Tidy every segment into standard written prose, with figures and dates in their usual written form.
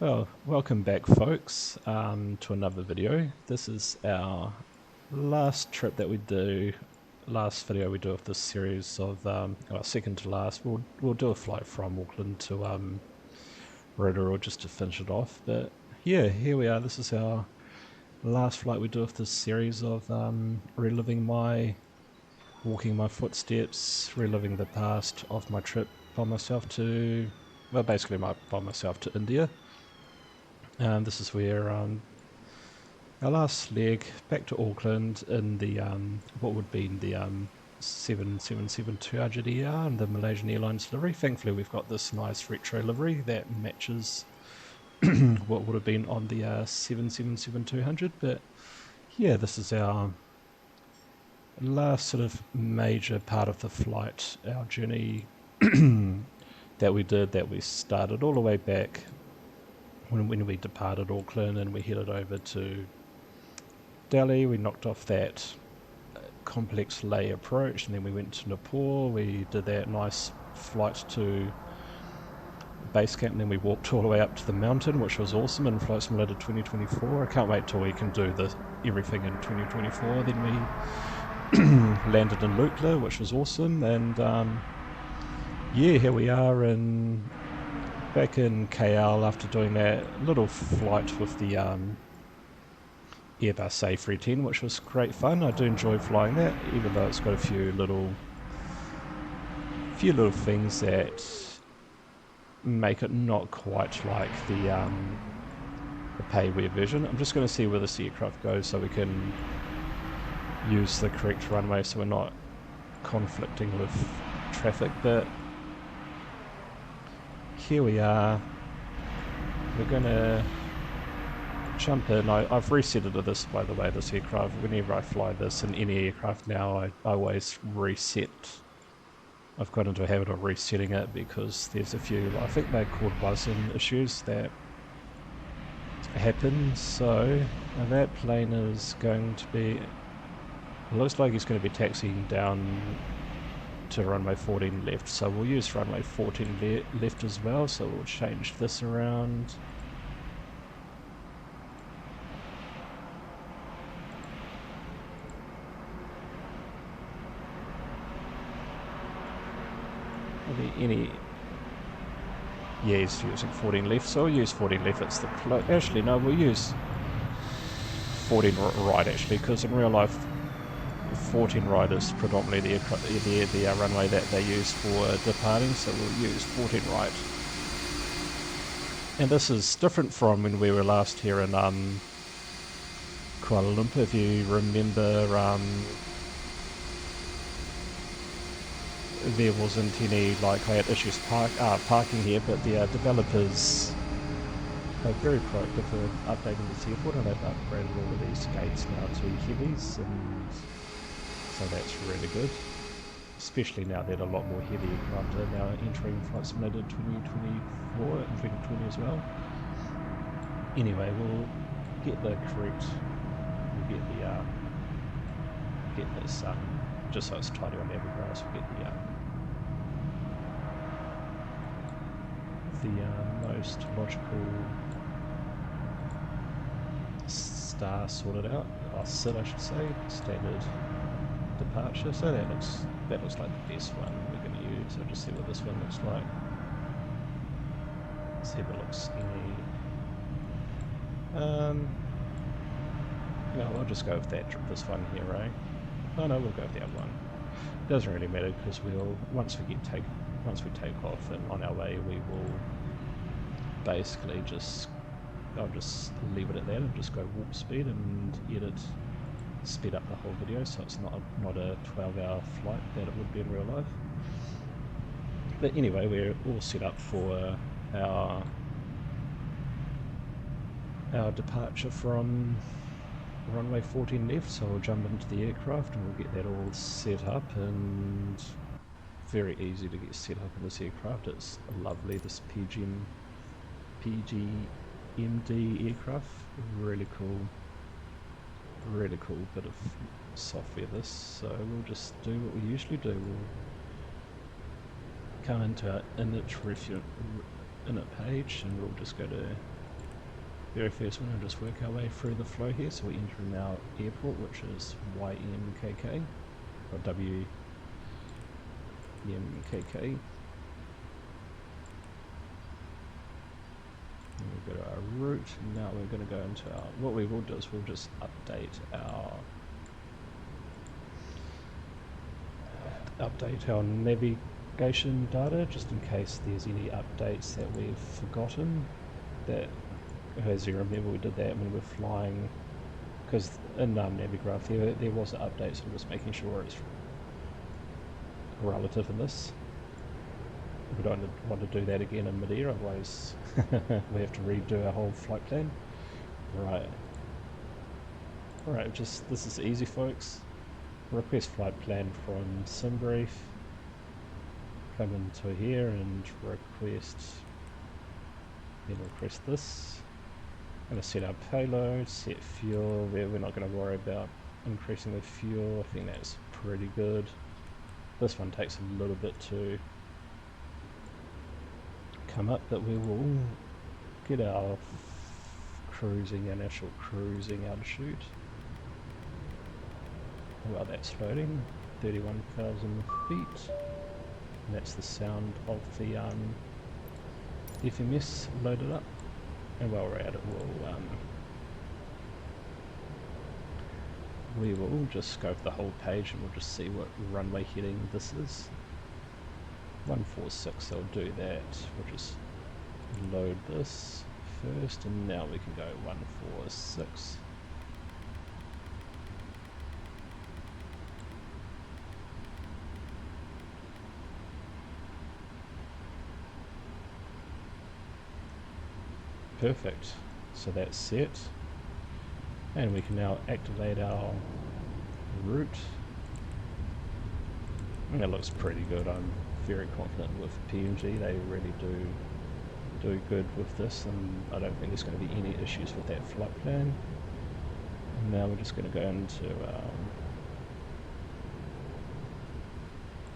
Well, welcome back folks to another video. This is our last trip that we do, last video we do of this series of, second to last. We'll do a flight from Auckland to Rotorua just to finish it off. But yeah, here we are. This is our last flight we do of this series of reliving walking my footsteps, reliving the past of my trip by myself to, well, basically by myself to India. This is where our last leg back to Auckland in the what would be the 777-200ER and the Malaysian Airlines livery. Thankfully we've got this nice retro livery that matches what would have been on the 777-200. But yeah, this is our last sort of major part of the flight, our journey that we started all the way back when we departed Auckland and we headed over to Delhi. We knocked off that complex Leh approach and then we went to Nepal. We did that nice flight to base camp and then we walked all the way up to the mountain, which was awesome, in Flight Simulator 2024. I can't wait till we can do everything in 2024. Then we landed in Lukla, which was awesome, and yeah, here we are back in KL after doing that little flight with the Airbus A310, which was great fun. I do enjoy flying that, even though it's got a few little things that make it not quite like the payware version. I'm just going to see where this aircraft goes so we can use the correct runway so we're not conflicting with traffic. But here we are. We're gonna jump in. I've reset it to this, by the way, this aircraft. Whenever I fly this in any aircraft now, I always reset. I've got into a habit of resetting it because there's a few, I think they're called buzzing issues that happen. So that plane is going to be, looks like it's going to be taxiing down to runway 14 left, so we'll use runway 14 left as well. So we'll change this around. Yeah, he's using 14 left, so we'll use 14 left. It's the actually no, we'll use 14 right actually, because in real life 14 right is predominantly the runway that they use for departing, so we'll use 14 right. And this is different from when we were last here in Kuala Lumpur. If you remember, there wasn't any, like, I had issues parking here, but the developers are very proactive for updating this airport, and they've upgraded all of these gates now to heavies, and so that's really good, especially now that a lot more heavy aircraft are now entering Flight Simulator 2024 and 2020 as well. Anyway, we'll get the correct, we'll get this, just so it's tidy on every grass, we'll get the most logical star sorted out, or SID I should say, standard departure. So that looks like the best one we're going to use. I'll just see what this one looks like. See if it looks any. No, I'll just go with this one here, right? Oh no, we'll go with the other one. Doesn't really matter because once we take off and on our way, we will basically I'll just leave it at that and just go warp speed and speed up the whole video, so it's not a 12-hour flight that it would be in real life. But anyway, we're all set up for our departure from runway 14 left, so we'll jump into the aircraft and we'll get that all set up, and very easy to get set up in this aircraft. It's lovely, this PMDG aircraft, really cool bit of software this. So we'll just do what we usually do. We'll come into our init page and we'll just go to Very first one, we'll just work our way through the flow here. So we enter in our airport, which is YMKK, or WMKK. And we'll go to our route. Now we're going to go into our, what we will do is we'll just update our navigation data, just in case there's any updates that we've forgotten. That, as you remember, we did that when we were flying, because in Navigraph there was an update, so I'm just making sure it's relative in this. We don't want to do that again in mid-air, otherwise we have to redo our whole flight plan. Right. Alright, just, this is easy, folks. Request flight plan from SimBrief. Come into here and request this. I'm going to set our payload, set fuel. We're not going to worry about increasing the fuel. I think that's pretty good. This one takes a little bit to come up, but we will get our initial cruising altitude. Well, that's loading, 31,000 feet. And that's the sound of the FMS loaded up. And while we're at it, we will just scope the whole page and we'll just see what runway heading this is. 146, I'll do that. We'll just load this first, and now we can go 146. Perfect, so that's set, and we can now activate our route. And it looks pretty good. I'm very confident with PMG. They really do good with this, and I don't think there's going to be any issues with that flight plan. And now we're just going to go into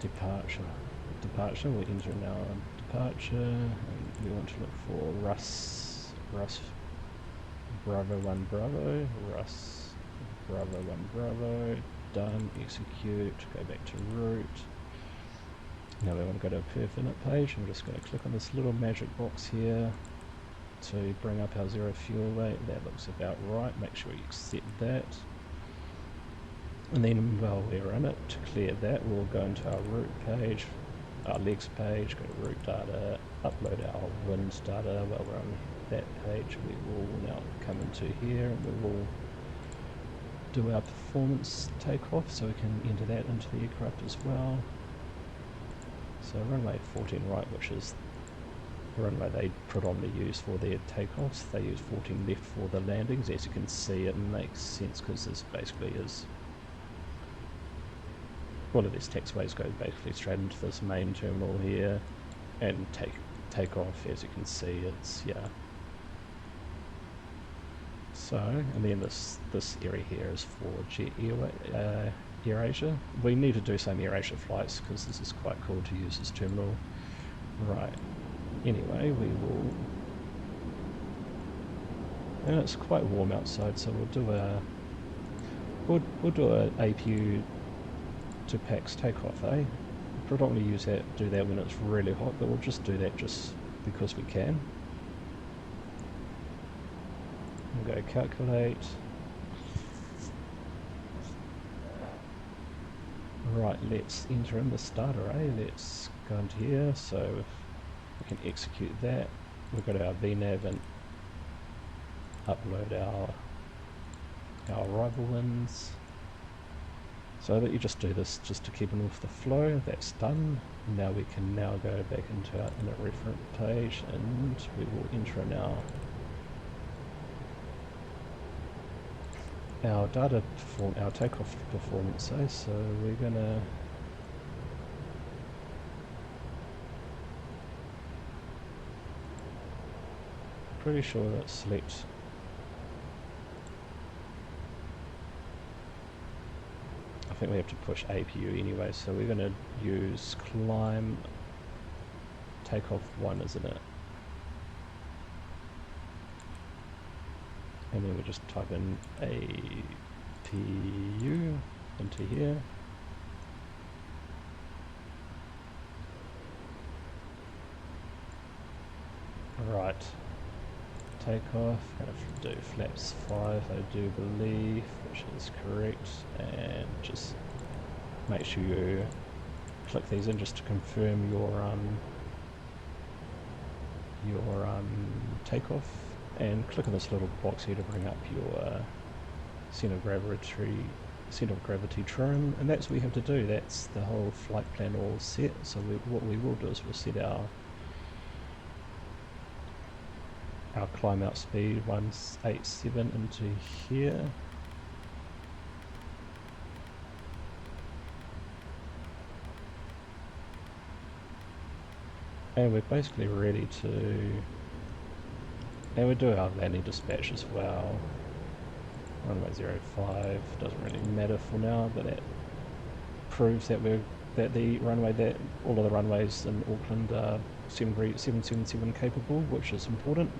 departure. We'll enter in our departure, and we want to look for Russ Bravo 1 Bravo, Russ Bravo 1 Bravo, done, execute, go back to route. Now we want to go to a per minute page, and we're just going to click on this little magic box here to bring up our zero fuel weight. That looks about right, make sure you accept that. And then while we're in it, to clear that, we'll go into our route page, our legs page, go to route data, upload our wind data. While we're on that page, we will now come into here and we will do our performance takeoff, so we can enter that into the aircraft as well. So runway 14 right, which is the runway they predominantly use for their takeoffs. They use 14 left for the landings. As you can see, it makes sense because this basically is, all of these taxiways go basically straight into this main terminal here, and take off. As you can see, it's, yeah. So, and then this area here is for Jet AirAsia. We need to do some AirAsia flights because this is quite cool to use this terminal. Right. Anyway, we will. And it's quite warm outside, so we'll do a APU to PAX takeoff, eh? Predominantly do that when it's really hot, but we'll just do that just because we can. We'll go calculate. Right, let's enter in the starter, eh? Let's go into here, so we can execute that. We'll go to our VNav and upload our arrival winds. So that you just do this just to keep it with the flow. That's done. Now we can now go back into our init reference page, and we will enter in our data our takeoff performance, eh? So we're gonna pretty sure that's select. I think we have to push APU anyway, so we're going to use climb takeoff 1, isn't it? and then we just type in APU into here. Right, takeoff, gonna do flaps 5 I do believe, which is correct, and just make sure you click these in just to confirm your takeoff, and click on this little box here to bring up your center of gravity trim, and that's what we have to do. That's the whole flight plan all set. So what we will do is we'll set our climb out speed 187 into here. And we're basically ready to, and we do our landing dispatch as well. Runway 05 doesn't really matter for now, but that proves that the runway, that all of the runways in Auckland are 777 capable, which is important.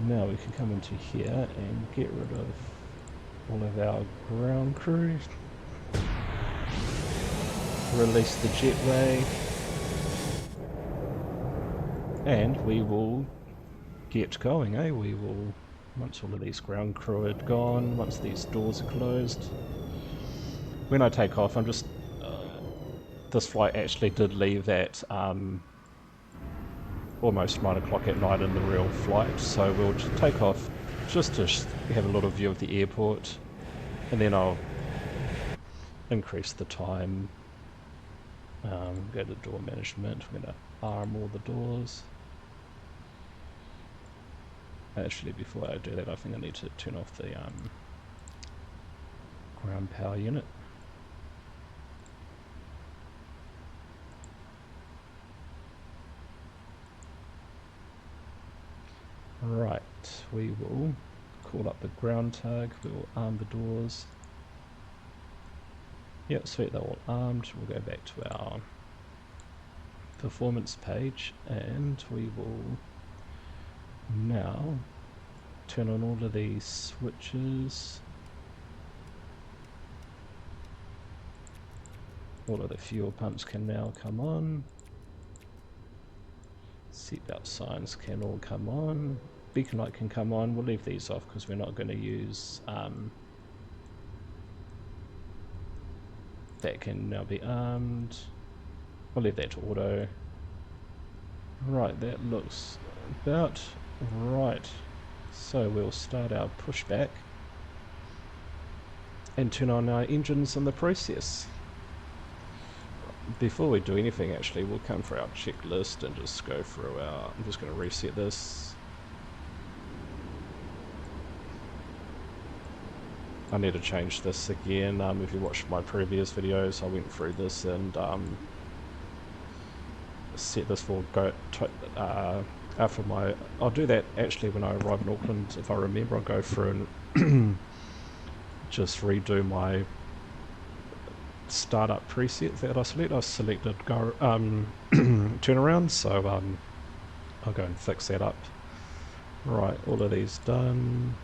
Now we can come into here and get rid of all of our ground crew. Release the jetway. And we will get going, eh? We will, once all of these ground crew are gone, once these doors are closed. When I take off, I'm just, this flight actually did leave at almost 9 o'clock at night in the real flight, so we'll just take off just to have a little view of the airport, and then I'll increase the time. Go to door management, we're going to arm all the doors. Actually, before I do that, I think I need to turn off the ground power unit. Right, we will call up the ground tug, we will arm the doors. Yep, sweet, they're all armed. We'll go back to our performance page, and we will now turn on all of these switches. All of the fuel pumps can now come on. Seatbelt signs can all come on. Beacon light can come on. We'll leave these off because we're not going to use that can now be armed. We'll leave that to auto. Right, that looks about right. So we'll start our pushback and turn on our engines in the process. Before we do anything, actually, we'll come for our checklist and just go through our, I'm just going to reset this. I need to change this again. If you watched my previous videos, I went through this and set this for go after my, I'll do that actually when I arrive in Auckland. If I remember, I'll go through and just redo my startup preset that I select. I selected go turnaround, so I'll go and fix that up. Right, all of these done.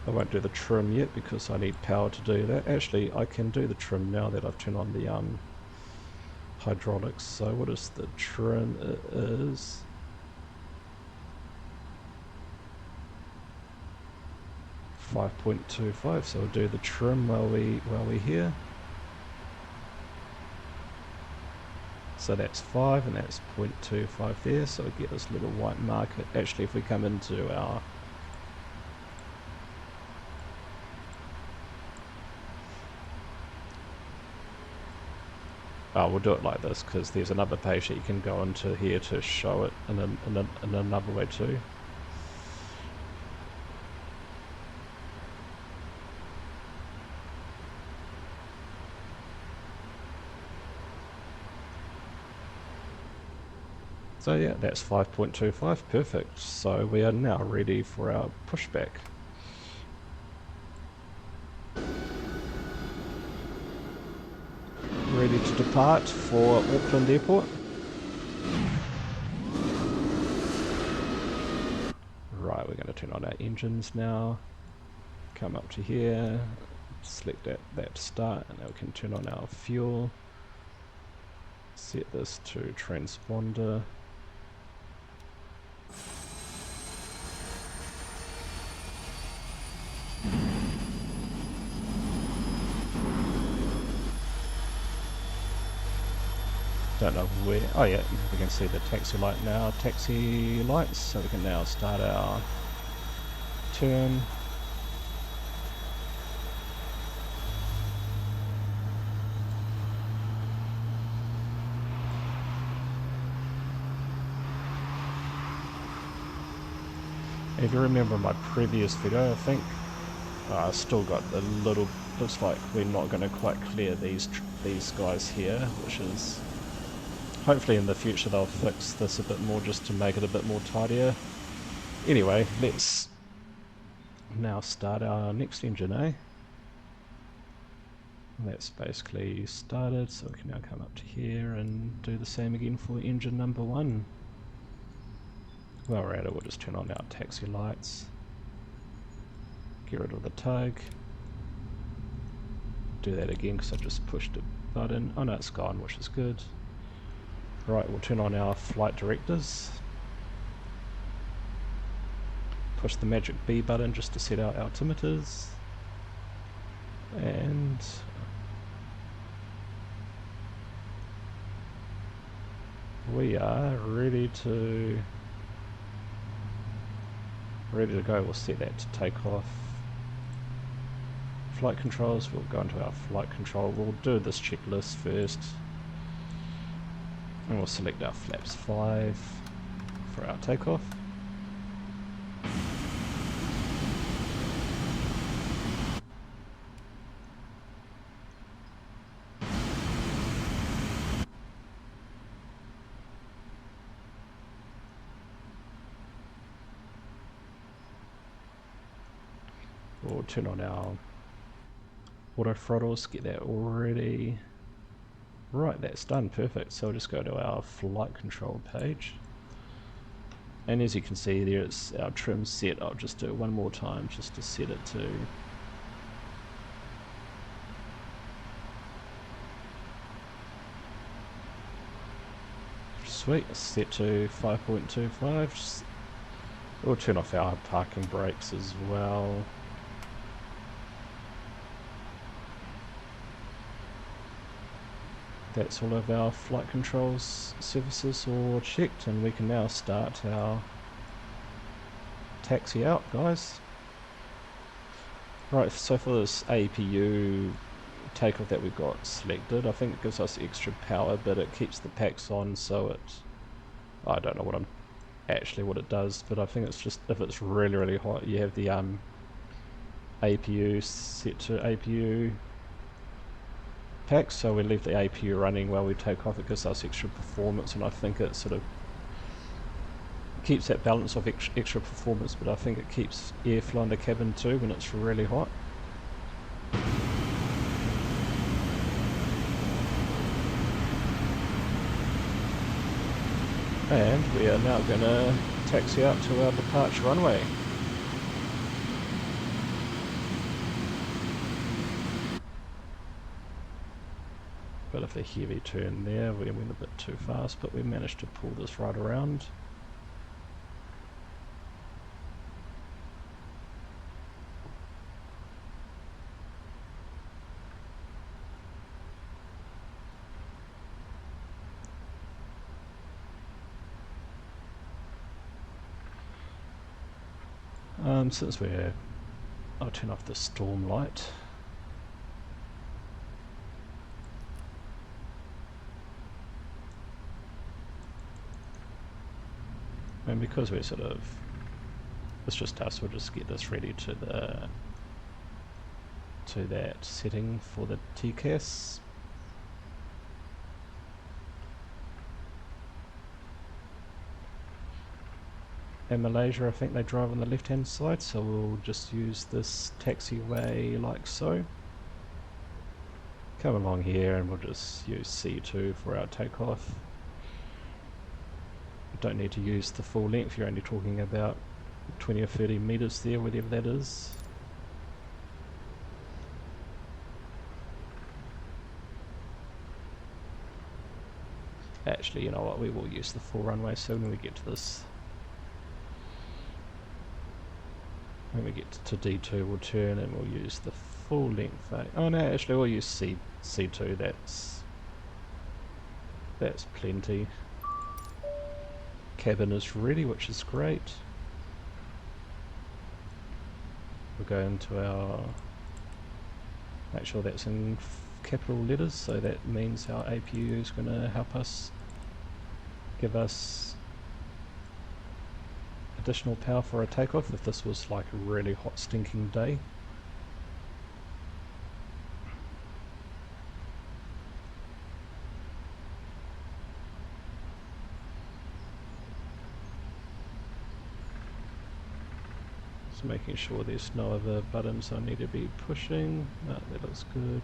I won't do the trim yet because I need power to do that. Actually, I can do the trim now that I've turned on the hydraulics. So what is the trim? It is .25, so we'll do the trim while we're here. So that's 5 and that's 0.25 there, so we get this little white marker. Actually, if we come into our we'll do it like this because there's another page that you can go into here to show it in another way too. So yeah, that's 5.25, perfect. So we are now ready for our pushback. Ready to depart for Auckland Airport. Right, Right, we're going to turn on our engines now. Come up to here, select that to start, and now we can turn on our fuel. Set this to transponder. Don't know where. Oh yeah, we can see the taxi light now. Taxi lights, so we can now start our turn. If you remember my previous video, I think I still got a little. Looks like we're not going to quite clear these guys here, which is. Hopefully in the future they'll fix this a bit more just to make it a bit more tidier. Anyway, let's now start our next engine, eh? That's basically started, so we can now come up to here and do the same again for engine number 1. While we're at it, we'll just turn on our taxi lights. Get rid of the tug. Do that again because I just pushed a button. Oh no, it's gone, which is good. Right, we'll turn on our flight directors. Push the magic B button just to set our altimeters. And we are ready to go. We'll set that to take off. Flight controls, we'll go into our flight control. We'll do this checklist first. And we'll select our flaps 5 for our takeoff. We'll turn on our auto throttles, get that already. Right, that's done, perfect. So we'll just go to our flight control page. And as you can see there, it's our trim set. I'll just do it one more time just to set it to sweet, set to 5.25. We'll turn off our parking brakes as well. That's all of our flight controls services all checked, and we can now start our taxi out, guys. Right, so for this APU takeoff that we've got selected, I think it gives us extra power, but it keeps the packs on, so it, I don't know what it does, but I think it's just if it's really hot, you have the APU set to APU packs, so we leave the APU running while we take off. It gives us extra performance, and I think it sort of keeps that balance of extra performance, but I think it keeps airflow in the cabin too when it's really hot. And we are now going to taxi out to our departure runway. Bit of a heavy turn there, we went a bit too fast, but we managed to pull this right around. Since I'll turn off the storm light. And because we're sort of, it's just us, we'll just get this ready to that setting for the TCAS. In Malaysia, I think they drive on the left hand side, so we'll just use this taxiway like so. Come along here and we'll just use C2 for our takeoff. Don't need to use the full length, you're only talking about 20 or 30 meters there, whatever that is. Actually, you know what, we will use the full runway, so when we get to this, when we get to D2 we'll turn and we'll use the full length. Oh no, actually we'll use C2, that's plenty. Cabin is ready, which is great. We'll go into our, make sure that's in capital letters, so that means our APU is going to help us, give us additional power for a takeoff if this was like a really hot stinking day. Just making sure there's no other buttons I need to be pushing. No, that looks good.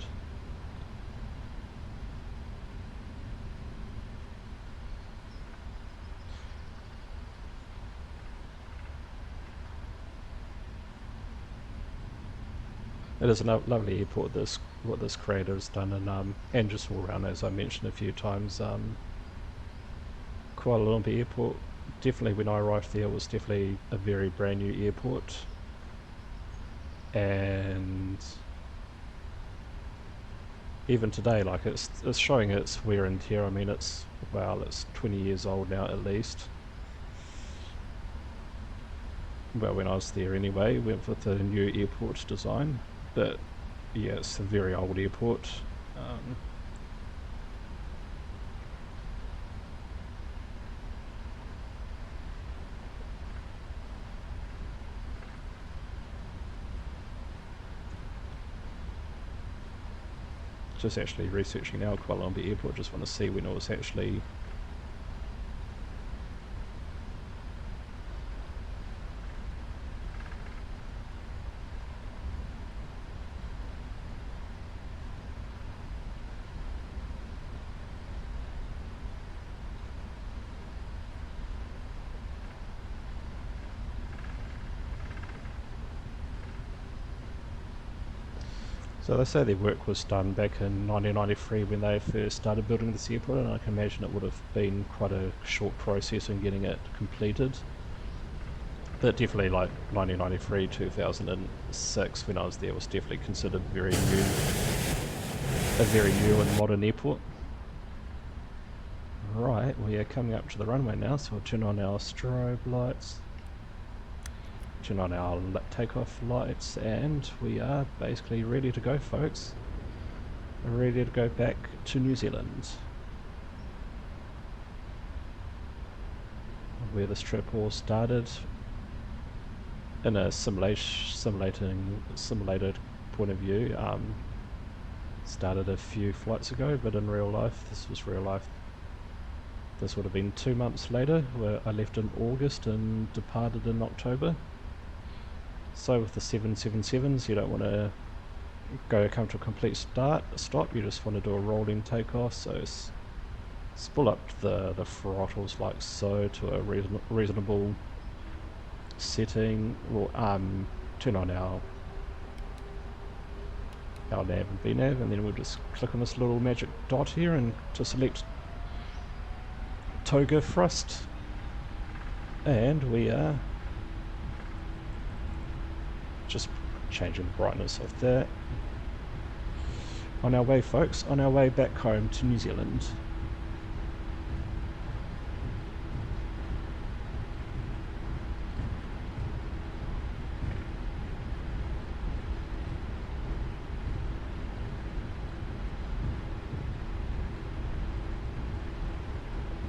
It is a lovely airport, what this creator has done, and just all around, as I mentioned a few times, Kuala Lumpur airport, definitely when I arrived there, was definitely a very brand new airport, and even today, like it's showing its wear and tear. I mean, it's 20 years old now at least. Well, when I was there anyway, went with the new airport design. But yeah, it's a very old airport. Just actually researching now Kuala Lumpur airport, just want to see when it was actually So they say their work was done back in 1993 when they first started building this airport, and I can imagine it would have been quite a short process in getting it completed. But definitely like 1993, 2006 when I was there was definitely considered a very new and modern airport. Right, we are coming up to the runway now, so we'll turn on our strobe lights. Turn on our takeoff lights, and we are basically ready to go, folks. We're ready to go back to New Zealand, where this trip all started in a simulated point of view. Started a few flights ago, but in real life, this was real life. This would have been 2 months later, where I left in August and departed in October. So with the 777s, you don't want to come to a complete stop, you just want to do a rolling takeoff, so pull up the throttles like so to a reasonable setting. We'll turn on our nav and VNav, and then we'll just click on this little magic dot here and to select toga thrust, and we are just changing the brightness of that. On our way, folks, on our way back home to New Zealand.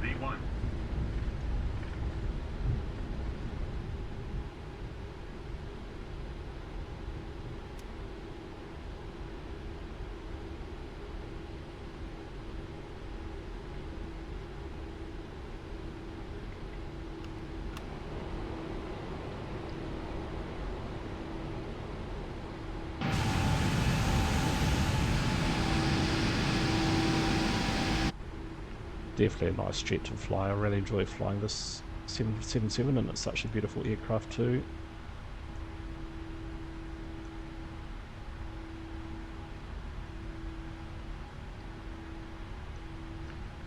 V1. Definitely a nice jet to fly. I really enjoy flying this 777, and it's such a beautiful aircraft too.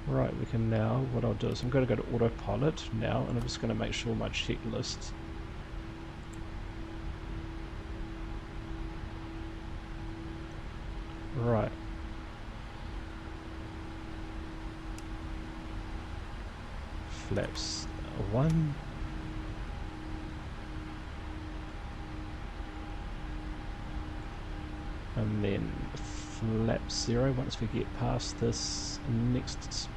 Right, we can now, what I'll do is I'm going to go to autopilot now, and I'm just going to make sure my checklist right. Flaps 1. And then flap 0 once we get past this next.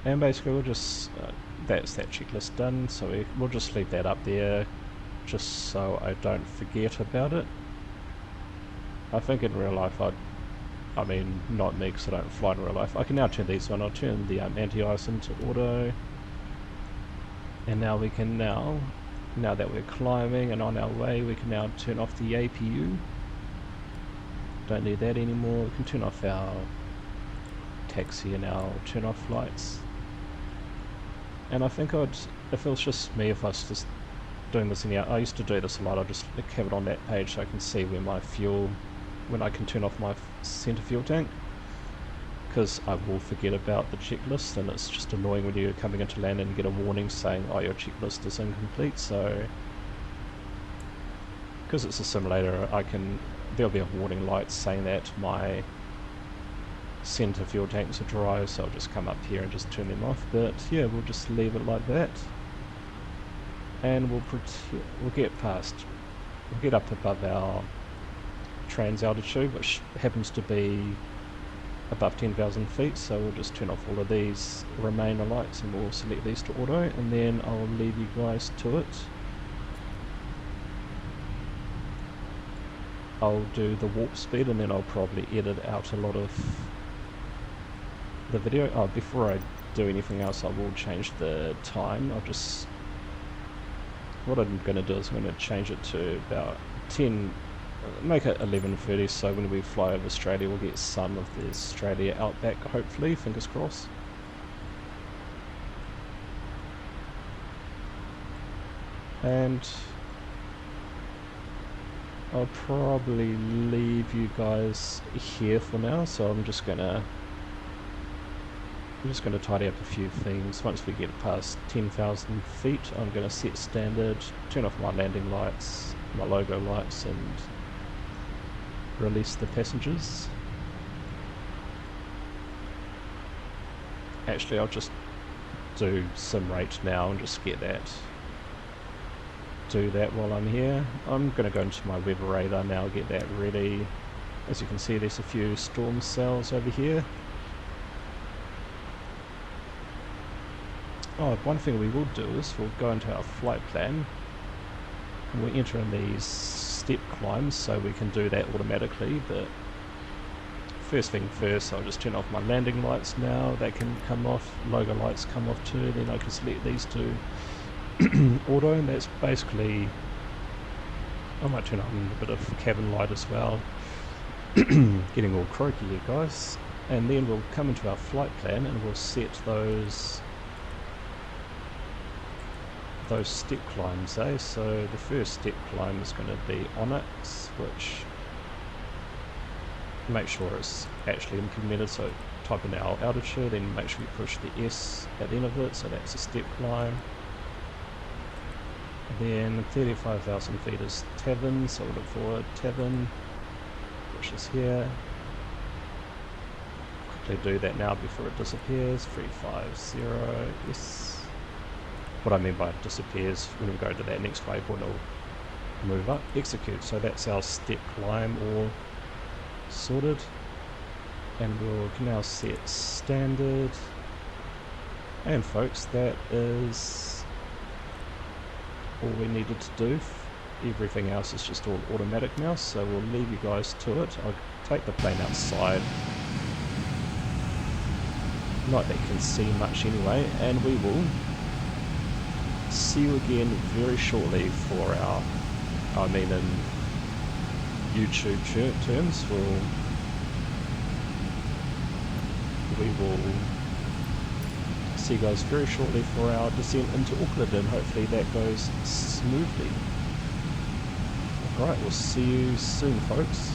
And basically we'll just, that's that checklist done, so we'll just leave that up there just so I don't forget about it. I think in real life I mean not me because I don't fly in real life. I can now turn these on. I'll turn the anti-ice into auto, and now we can now that we're climbing and on our way, we can now turn off the APU. Don't need that anymore. We can turn off our taxi and our turn off lights. And I think if it was just me, if I was just doing this in the, I used to do this a lot, I'll just have it on that page so I can see where my fuel, when I can turn off my center fuel tank, because I will forget about the checklist, and it's just annoying when you're coming into land and get a warning saying, oh, your checklist is incomplete. So because it's a simulator, there'll be a warning light saying that my center fuel tanks are dry, so I'll just come up here and just turn them off. But yeah, we'll just leave it like that, and we'll get up above our trans altitude, which happens to be above 10,000 feet, so we'll just turn off all of these remainder lights and we'll select these to auto, and then I'll leave you guys to it. I'll do the warp speed, and then I'll probably edit out a lot of the video. Oh, before I do anything else, I will change the time. What I'm going to do is I'm going to change it to about 10, make it 11:30, so when we fly over Australia we'll get some of the Australia outback, hopefully, fingers crossed. And I'll probably leave you guys here for now, so I'm just gonna tidy up a few things. Once we get past 10,000 feet, I'm gonna set standard, turn off my landing lights, my logo lights, and release the passengers. Actually, I'll just do sim rate now and just do that while I'm here. I'm going to go into my weather radar now, get that ready. As you can see, there's a few storm cells over here. Oh, one thing we will do is we'll go into our flight plan and we'll enter in these step climbs so we can do that automatically. But first thing first, I'll just turn off my landing lights now. They can come off, logo lights come off too, then I can select these two auto, and that's basically, I might turn on a bit of cabin light as well. Getting all croaky here, guys. And then we'll come into our flight plan and we'll set those step climbs, So the first step climb is going to be Onyx, which make sure it's actually implemented, so type in our altitude, then make sure you push the S at the end of it, so that's a step climb. Then 35,000 feet is Tavern, so we'll look for Tavern, which is here. Quickly do that now before it disappears. 350, yes. What I mean by it disappears, when we go to that next waypoint, it'll move up. Execute, so that's our step climb all sorted. And we'll now set standard. And folks, that is all we needed to do. Everything else is just all automatic now, so we'll leave you guys to it. I'll take the plane outside. Not that you can see much anyway, and we will see you again very shortly for our, I mean in YouTube terms, we will see you guys very shortly for our descent into Auckland, and hopefully that goes smoothly. Alright, we'll see you soon, folks.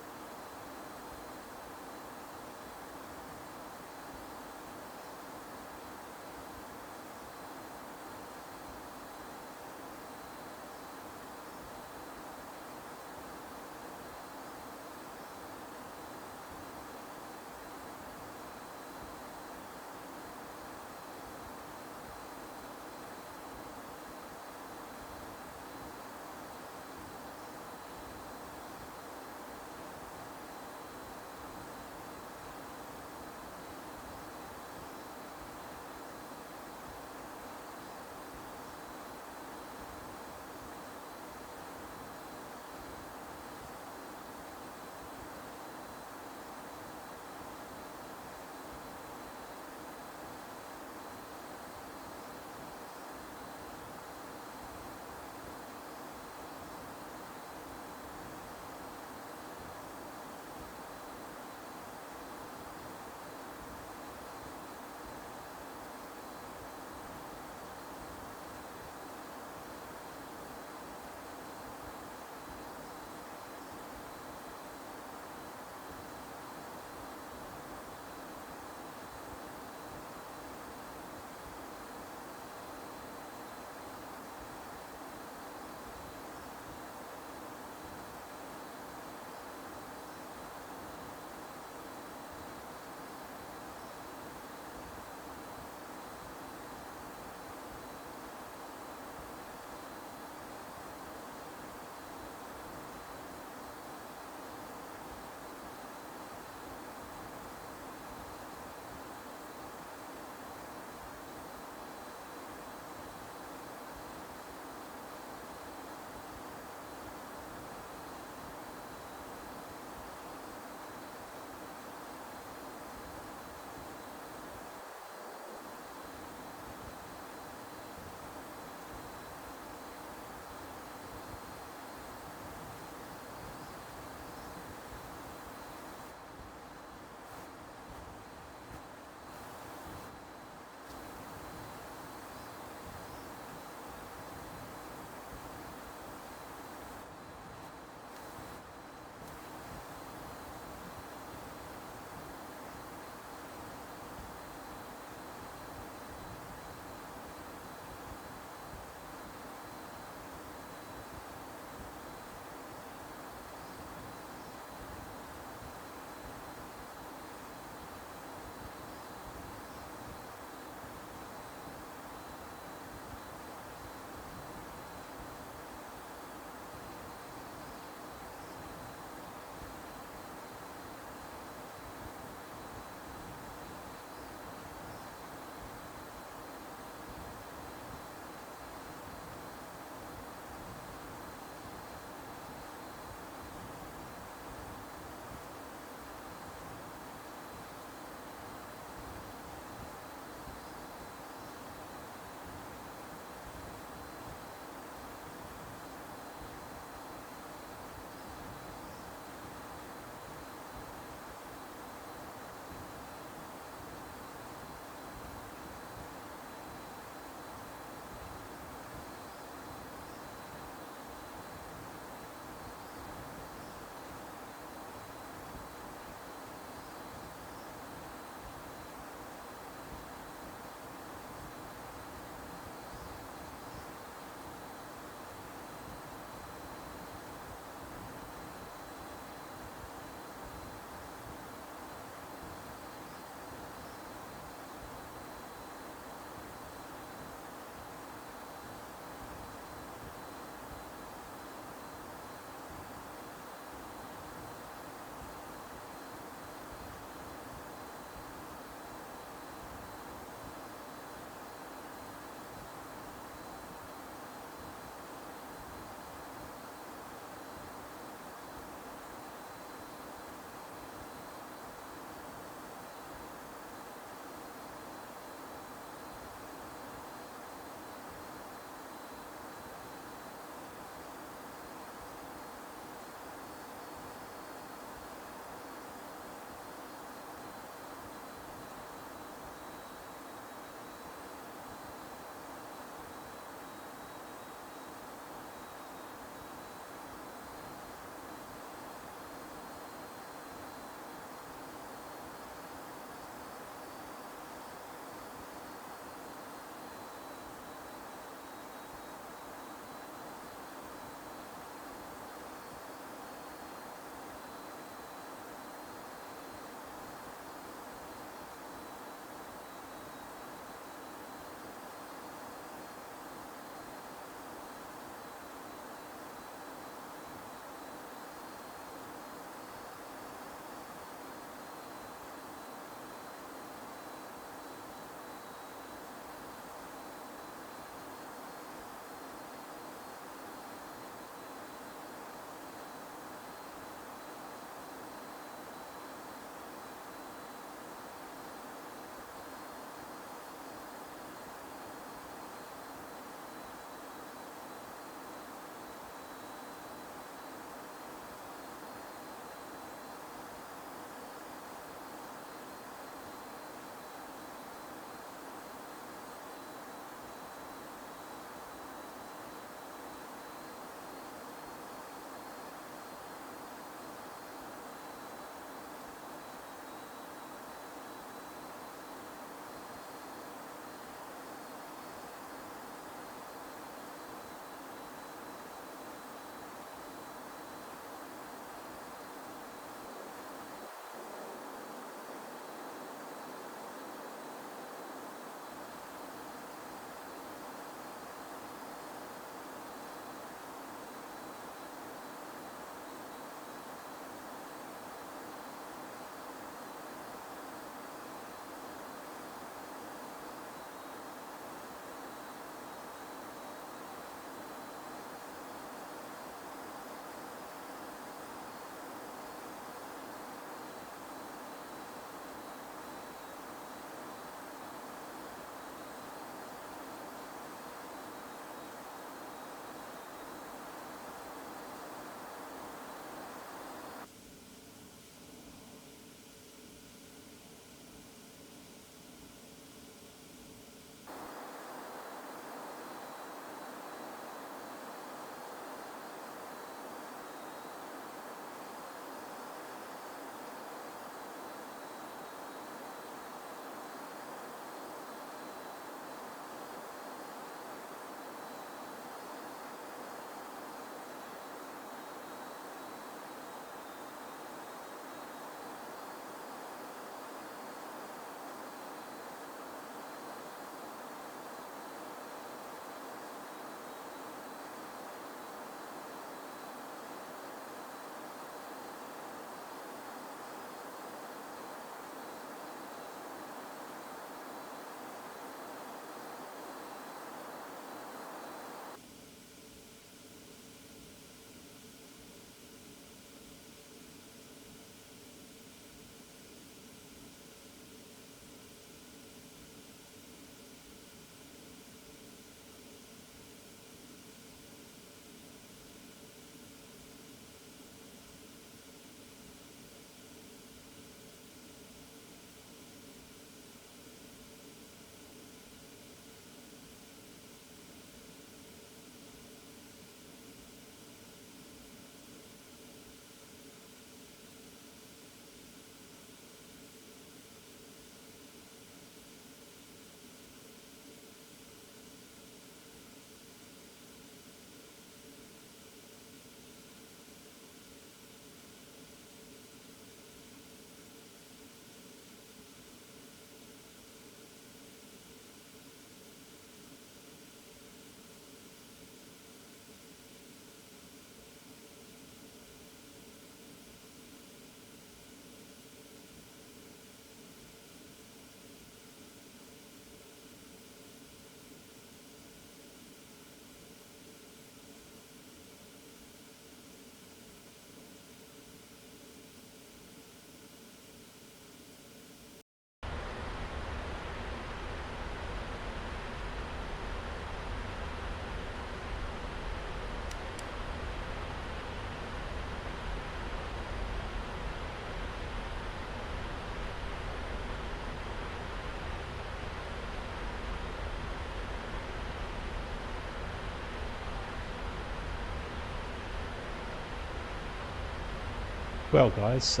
Well guys,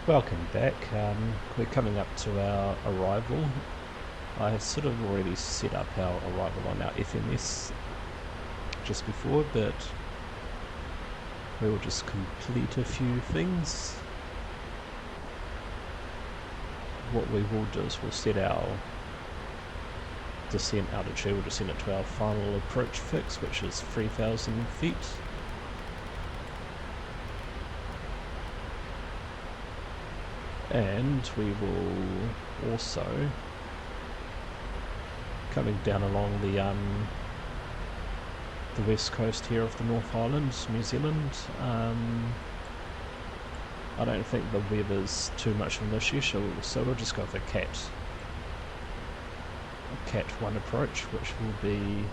welcome back. We're coming up to our arrival. I have sort of already set up our arrival on our FMS just before, but we will just complete a few things. What we will do is we'll set our descent altitude, we'll descend it to our final approach fix, which is 3,000 feet. And we will also, coming down along the west coast here of the North Island, New Zealand, I don't think the weather's too much of an issue, so we'll just go for Cat 1 approach, which will be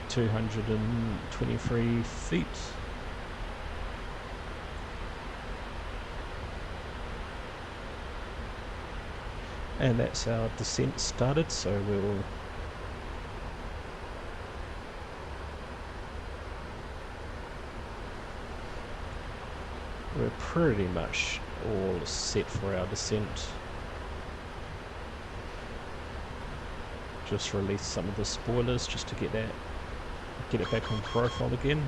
(223 feet). And that's our descent started, so we're pretty much all set for our descent. Just release some of the spoilers just to get it back on profile again.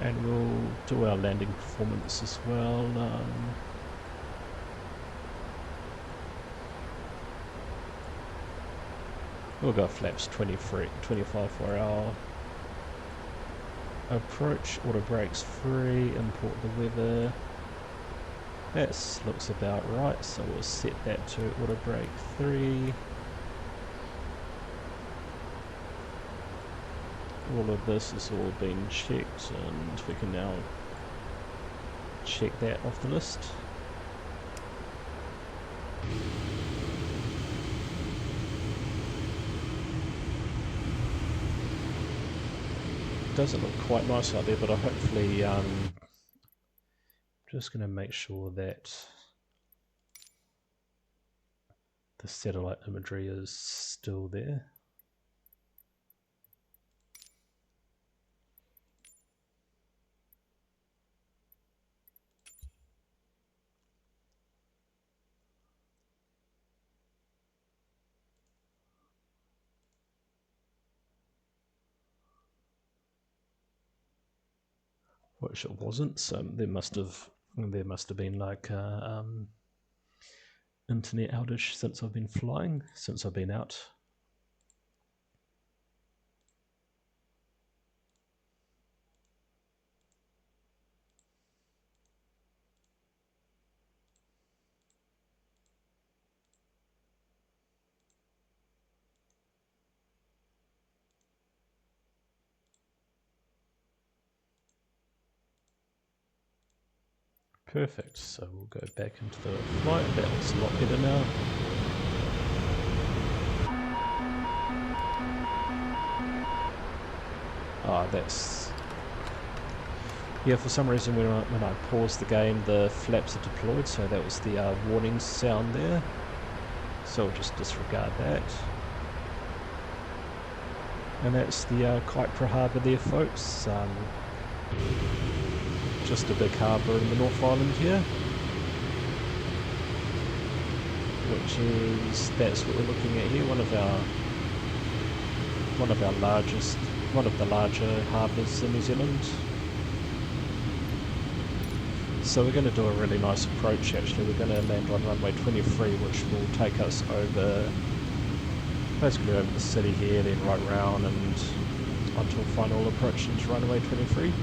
And we'll do our landing performance as well. We'll go flaps 25 for our approach. Auto brakes free, import the weather. That looks about right, so we'll set that to auto brake 3. All of this has all been checked, and we can now check that off the list. Doesn't look quite nice out there, but I hopefully just going to make sure that the satellite imagery is still there. Which it wasn't, so there must have been like a internet outage since I've been flying, since I've been out. Perfect, so we'll go back into the flight. That looks a lot better now. That's... yeah, for some reason when I paused the game, the flaps are deployed, so that was the warning sound there. So we'll just disregard that. And that's the Kaipara Harbour there, folks. Just a big harbour in the North Island here, that's what we're looking at here. One of the larger harbours in New Zealand. So we're going to do a really nice approach. Actually, we're going to land on runway 23, which will take us basically over the city here, then right round and until final approach into runway 23.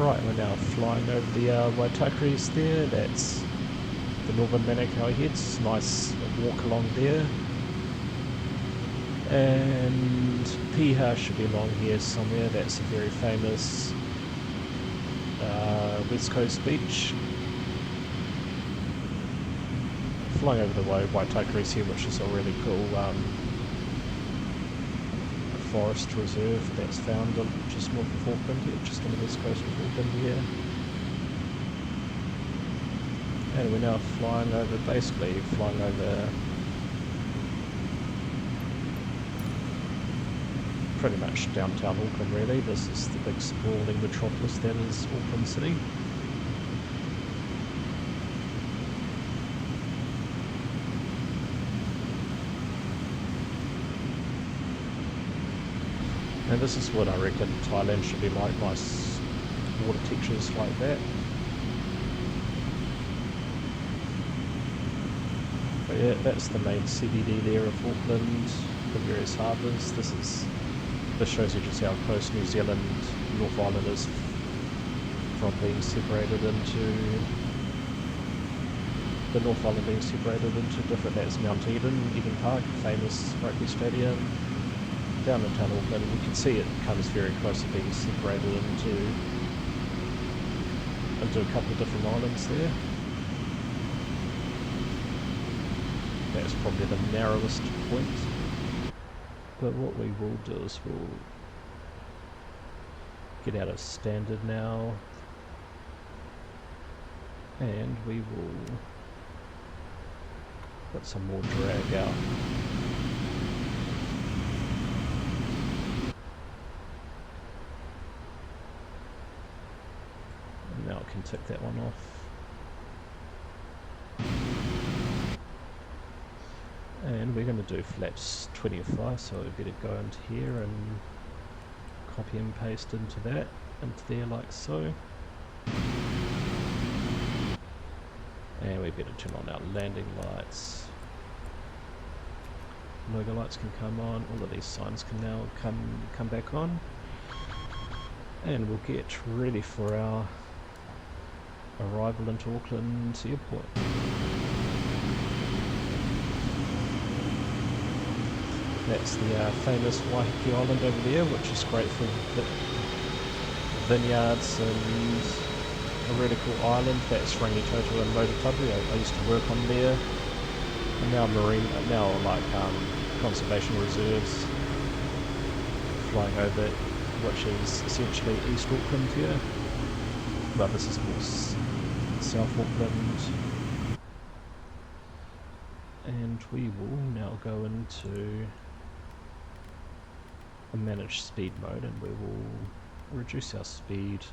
Right, we're now flying over the Waitakere's there. That's the Northern Manukau Heads. Nice walk along there. And Piha should be along here somewhere. That's a very famous West Coast beach. Flying over the Waitakere's here, which is a really cool forest reserve that's found just north of Auckland here, just on the west coast of Auckland here. And we're now flying over, basically flying over pretty much downtown Auckland really. This is the big sprawling metropolis that is Auckland City. And this is what I reckon Thailand should be like, nice water textures like that. But yeah, that's the main CBD there of Auckland, the various harbours. This shows you just how close New Zealand, North Island is from being separated into the North Island being separated into different. That's Mount Eden Park, famous rugby stadium. Down in town Auckland, and you can see it comes very close to being separated into a couple of different islands there. That's probably the narrowest point. But what we will do is we'll get out of standard now, and we will put some more drag out. Now I can tick that one off. And we're going to do flaps 25, so we better go into here and copy and paste into that, into there like so. And we better turn on our landing lights. Logo lights can come on, all of these signs can now come back on. And we'll get ready for our arrival into Auckland Airport. That's the famous Waiheke Island over there, which is great for vineyards and a really cool island. That's Rangitoto and Mototubri. I used to work on there. And now conservation reserves flying over it, which is essentially East Auckland here. Well, this is more South Auckland. And we will now go into a managed speed mode, and we will reduce our speed.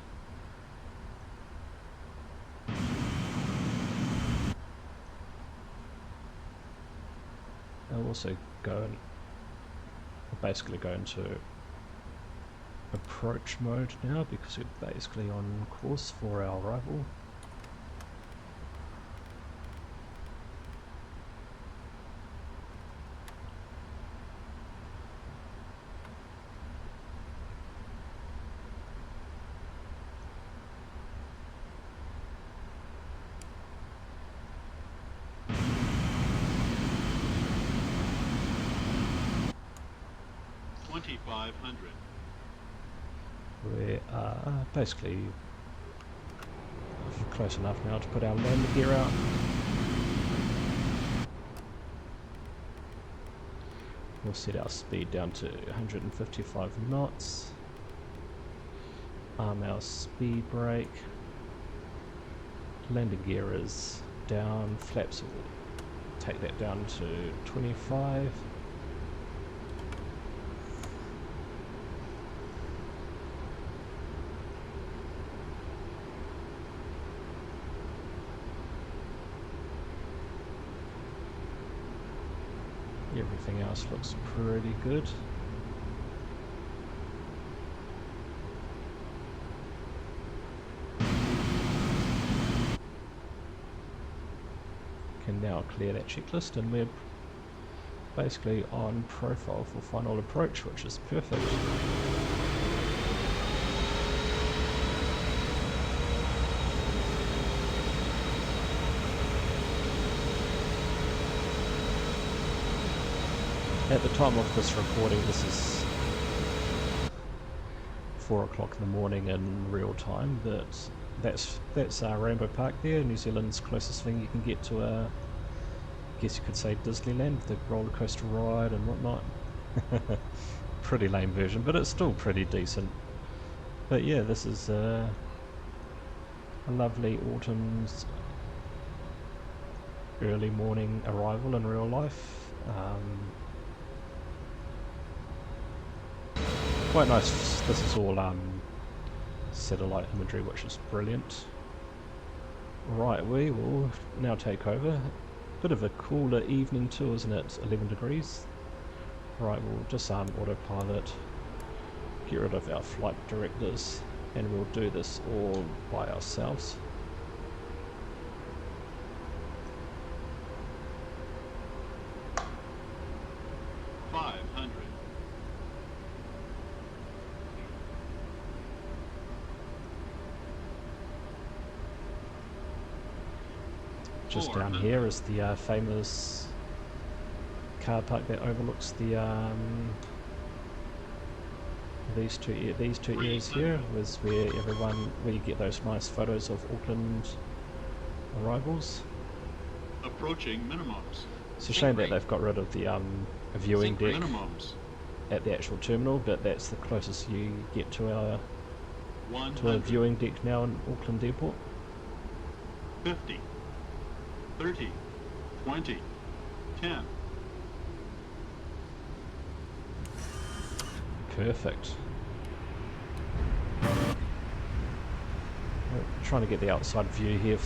I'll also basically go into approach mode now, because we're basically on course for our arrival. We are basically close enough now to put our landing gear out. We'll set our speed down to 155 knots. Arm our speed brake. Landing gear is down. Flaps will take that down to 25. Everything else looks pretty good. Can now clear that checklist, and we're basically on profile for final approach, which is perfect. At the time of this recording, this is 4 o'clock in the morning in real time, but that's Rainbow Park there, New Zealand's closest thing you can get to I guess you could say Disneyland, the roller coaster ride and whatnot. Pretty lame version, but it's still pretty decent. But yeah, this is a lovely autumn's early morning arrival in real life. Quite nice. This is all satellite imagery, which is brilliant. Right, we will now take over. Bit of a cooler evening too, isn't it? 11 degrees. Right, we'll disarm autopilot, get rid of our flight directors, and we'll do this all by ourselves. Just down here is the famous car park that overlooks the these two areas here, was where you get those nice photos of Auckland arrivals. Approaching minimums. It's a shame that they've got rid of the viewing deck at the actual terminal, but that's the closest you get to a viewing deck now in Auckland Airport. 50, 30, 20, 10. Perfect. We're trying to get the outside view here.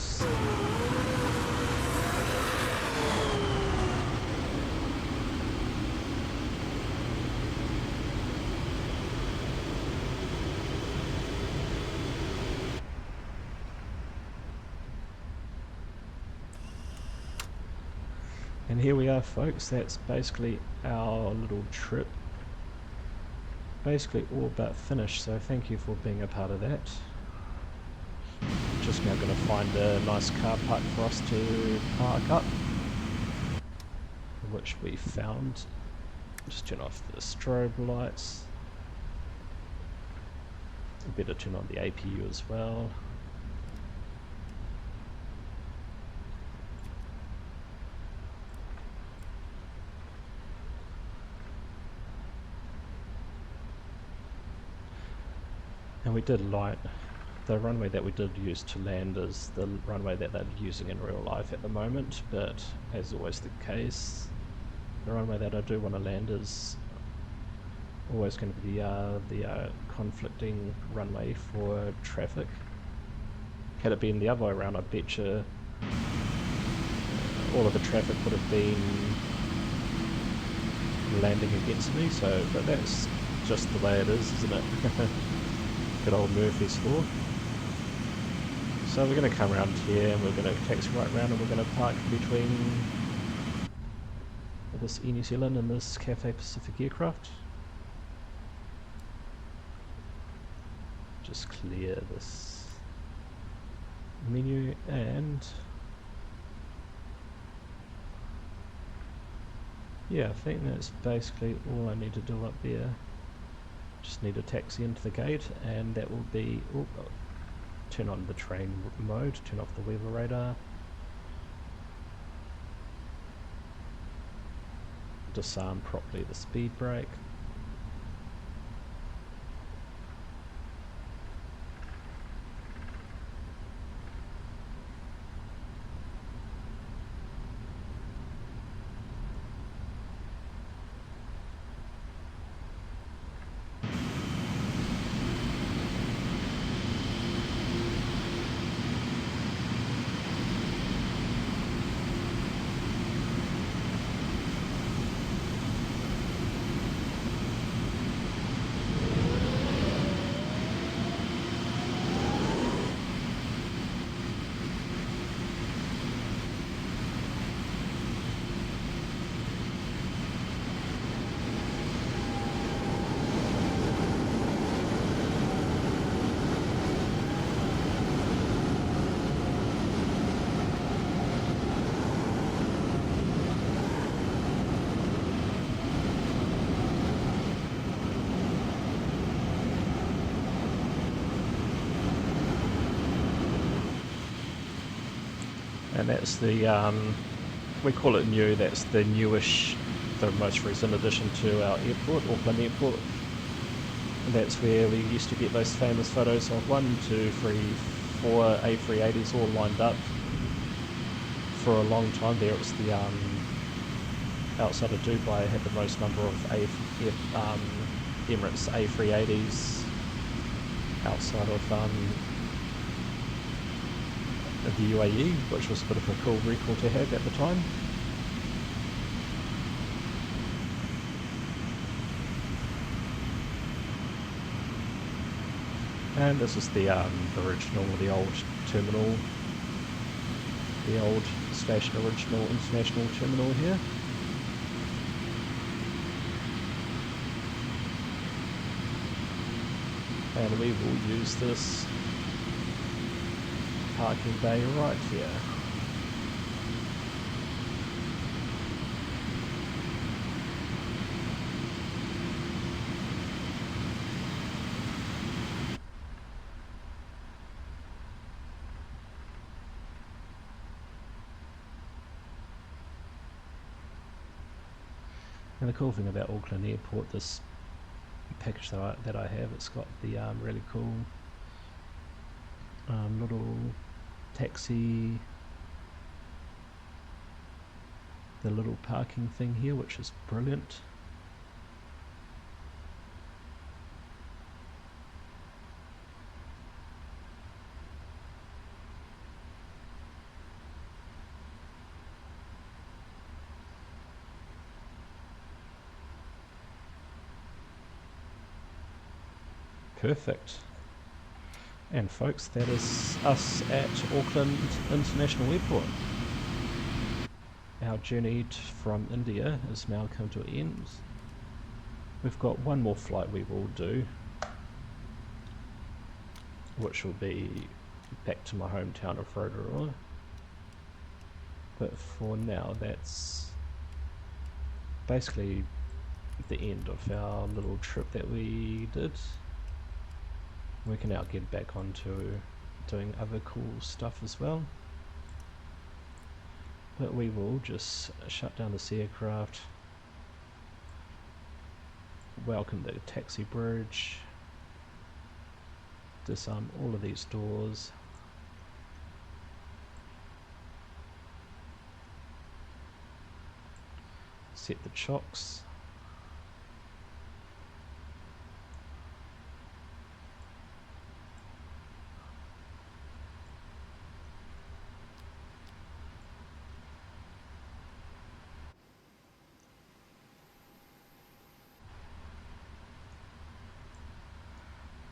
And here we are, folks. That's basically our little trip. Basically all but finished, so thank you for being a part of that. Just now going to find a nice car park for us to park up, which we found. Just turn off the strobe lights. Better turn on the APU as well. And we did light the runway that we did use to land is the runway that they're using in real life at the moment, but as always the case, the runway that I do want to land is always going to be the conflicting runway for traffic. Had it been the other way around, I bet you all of the traffic would have been landing against me, so but that's just the way it is, isn't it? Good old Murphy's Law. So we're going to come around here and we're going to taxi right round and we're going to park between this Air New Zealand and this Cathay Pacific aircraft. Just clear this menu and yeah, I think that's basically all I need to do up there. Just need a taxi into the gate and that will be, turn on the train mode, turn off the weather radar, disarm properly the speed brake, And that's the, we call it new, that's the newish, the most recent addition to our airport, Auckland Airport. And that's where we used to get those famous photos of 1, 2, 3, 4 A380s all lined up. For a long time there, it was the, outside of Dubai, had the most number of Emirates A380s outside of the UAE, which was a bit of a cool record to have at the time. And this is the original, the old terminal, the old / original international terminal here. And we will use this parking bay right here. And the cool thing about Auckland Airport, this package that I have, it's got the really cool little taxi, the little parking thing here, which is brilliant. Perfect. And folks, that is us at Auckland International Airport. Our journey from India has now come to an end. We've got one more flight we will do, which will be back to my hometown of Rotorua. But for now, that's basically the end of our little trip that we did. We can now get back onto doing other cool stuff as well. But we will just shut down this aircraft, welcome the taxi bridge, disarm all of these doors, set the chocks,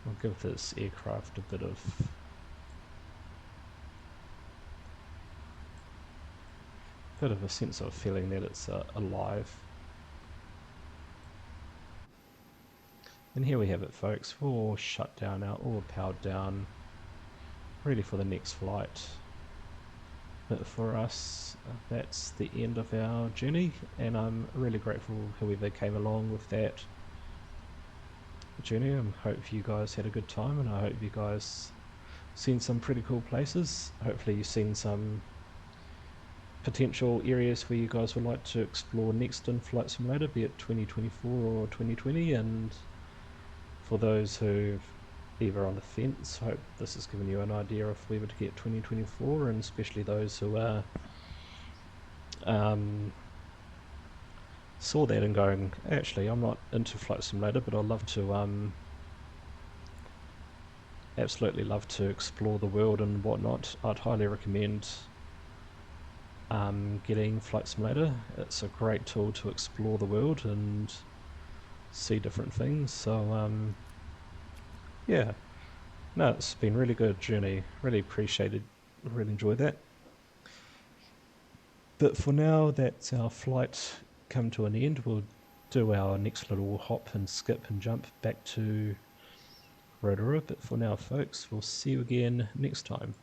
we'll give this aircraft a bit of a sense of feeling that it's alive. And here we have it, folks, we're all shut down now, all powered down, ready for the next flight. But for us, that's the end of our journey, and I'm really grateful whoever came along with that journey. I hope you guys had a good time, and I hope you guys seen some pretty cool places. Hopefully you've seen some potential areas where you guys would like to explore next in Flight Simulator, be it 2024 or 2020. And for those who either on the fence, hope this has given you an idea of whether to get 2024, and especially those who are saw that and going, actually I'm not into Flight Simulator, but I'd love to absolutely love to explore the world and whatnot. I'd highly recommend getting Flight Simulator. It's a great tool to explore the world and see different things. So yeah, no, it's been a really good journey, really appreciated, really enjoyed that. But for now, that's our flight come to an end. We'll do our next little hop and skip and jump back to Rotorua. But for now, folks, we'll see you again next time.